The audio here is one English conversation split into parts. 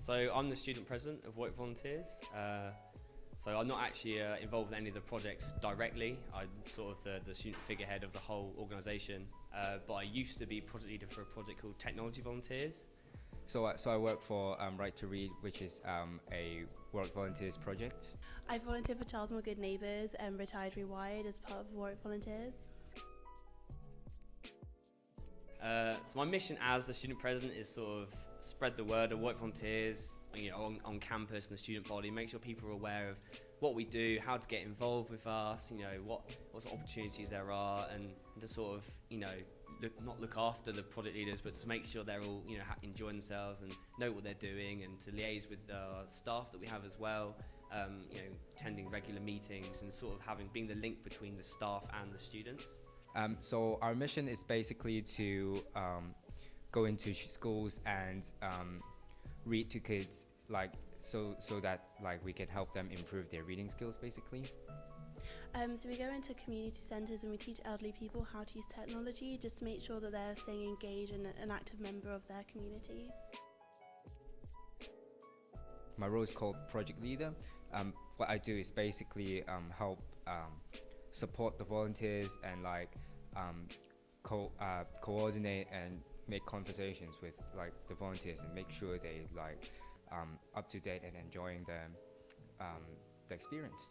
So I'm the student president of Warwick Volunteers. So I'm not actually involved in any of the projects directly. I'm sort of the student figurehead of the whole organisation. But I used to be project leader for a project called Technology Volunteers. So I work for Right to Read, which is a Warwick Volunteers project. I volunteer for Cheylesmore Neighbours and retired Rewired as part of Warwick Volunteers. So my mission as the student president is sort of spread the word of Warwick Volunteers, on campus and the student body, make sure people are aware of what we do, how to get involved with us, what sort of opportunities there are, and to sort of, not look after the project leaders, but to make sure they're all, enjoying themselves and know what they're doing, and to liaise with the staff that we have as well, attending regular meetings and sort of being the link between the staff and the students. So our mission is basically to go into schools and read to kids, so that we can help them improve their reading skills, basically. So we go into community centres and we teach elderly people how to use technology, just to make sure that they're staying engaged and an active member of their community. My role is called project leader. What I do is basically help support the volunteers and coordinate and make conversations with the volunteers and make sure they up to date and enjoying the experience.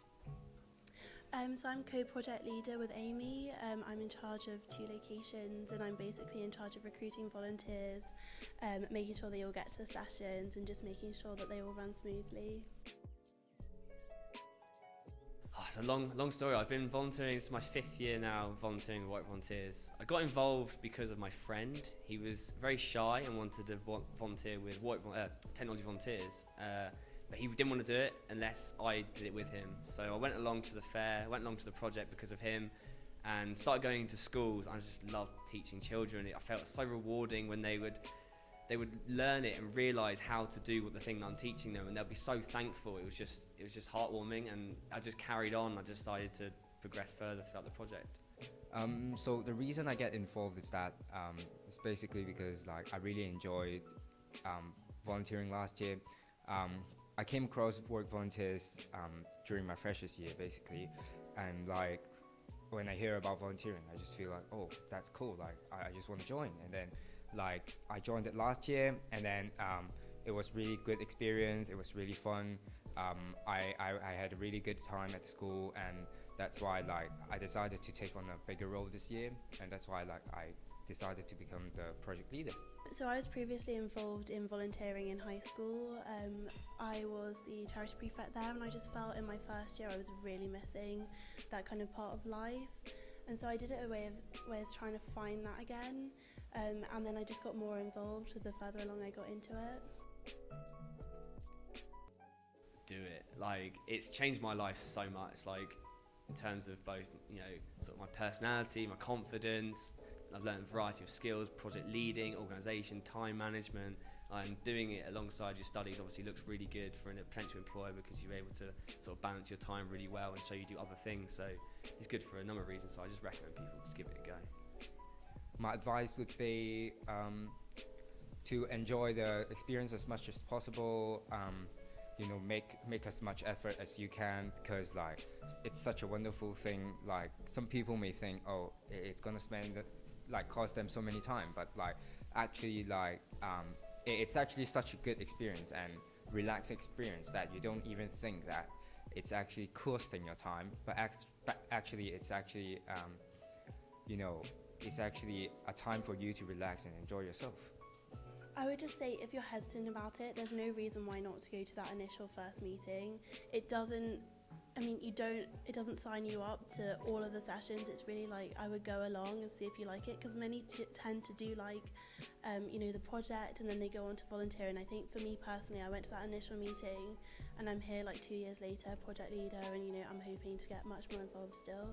So I'm co-project leader with Amy. I'm in charge of 2 locations, and I'm basically in charge of recruiting volunteers, making sure they all get to the sessions and just making sure that they all run smoothly. It's a long story. I've been volunteering, it's my 5th year now, volunteering with Warwick Volunteers. I got involved because of my friend. He was very shy and wanted to volunteer with Technology Volunteers, but he didn't want to do it unless I did it with him. So I went along to the fair, went along to the project because of him, and started going into schools. I just loved teaching children. I felt so rewarding when they would learn it and realise how to do the thing that I'm teaching them, and they'll be so thankful. It was just heartwarming, and I just carried on. I decided to progress further throughout the project. So the reason I get involved is that it's basically because I really enjoyed volunteering last year. I came across Warwick Volunteers during my freshers year, basically, and when I hear about volunteering, I just feel oh, that's cool. I just want to join, and then I joined it last year, and then it was really good experience. It was really fun. I had a really good time at the school, and that's why I decided to take on a bigger role this year, and that's why I decided to become the project leader. So I was previously involved in volunteering in high school. I was the charity prefect there, and I just felt in my first year I was really missing that kind of part of life. And so I did it a way of trying to find that again. And then I just got more involved the further along I got into it. Do it. It's changed my life so much, in terms of both, sort of my personality, my confidence. I've learned a variety of skills, project leading, organisation, time management, and doing it alongside your studies obviously looks really good for a potential employer, because you're able to sort of balance your time really well and show you do other things. So it's good for a number of reasons, so I just recommend people just give it a go. My advice would be to enjoy the experience as much as possible. Make as much effort as you can, because it's such a wonderful thing. Some people may think, oh, it's gonna cost them so many time, but actually it's actually such a good experience and relaxed experience that you don't even think that it's actually costing your time, but actually it's actually it's actually a time for you to relax and enjoy yourself. I would just say, if you're hesitant about it, there's no reason why not to go to that initial first meeting. It doesn't sign you up to all of the sessions. It's really I would go along and see if you like it, because many tend to do the project and then they go on to volunteer. And I think for me personally, I went to that initial meeting and I'm here 2 years later, project leader, and I'm hoping to get much more involved still.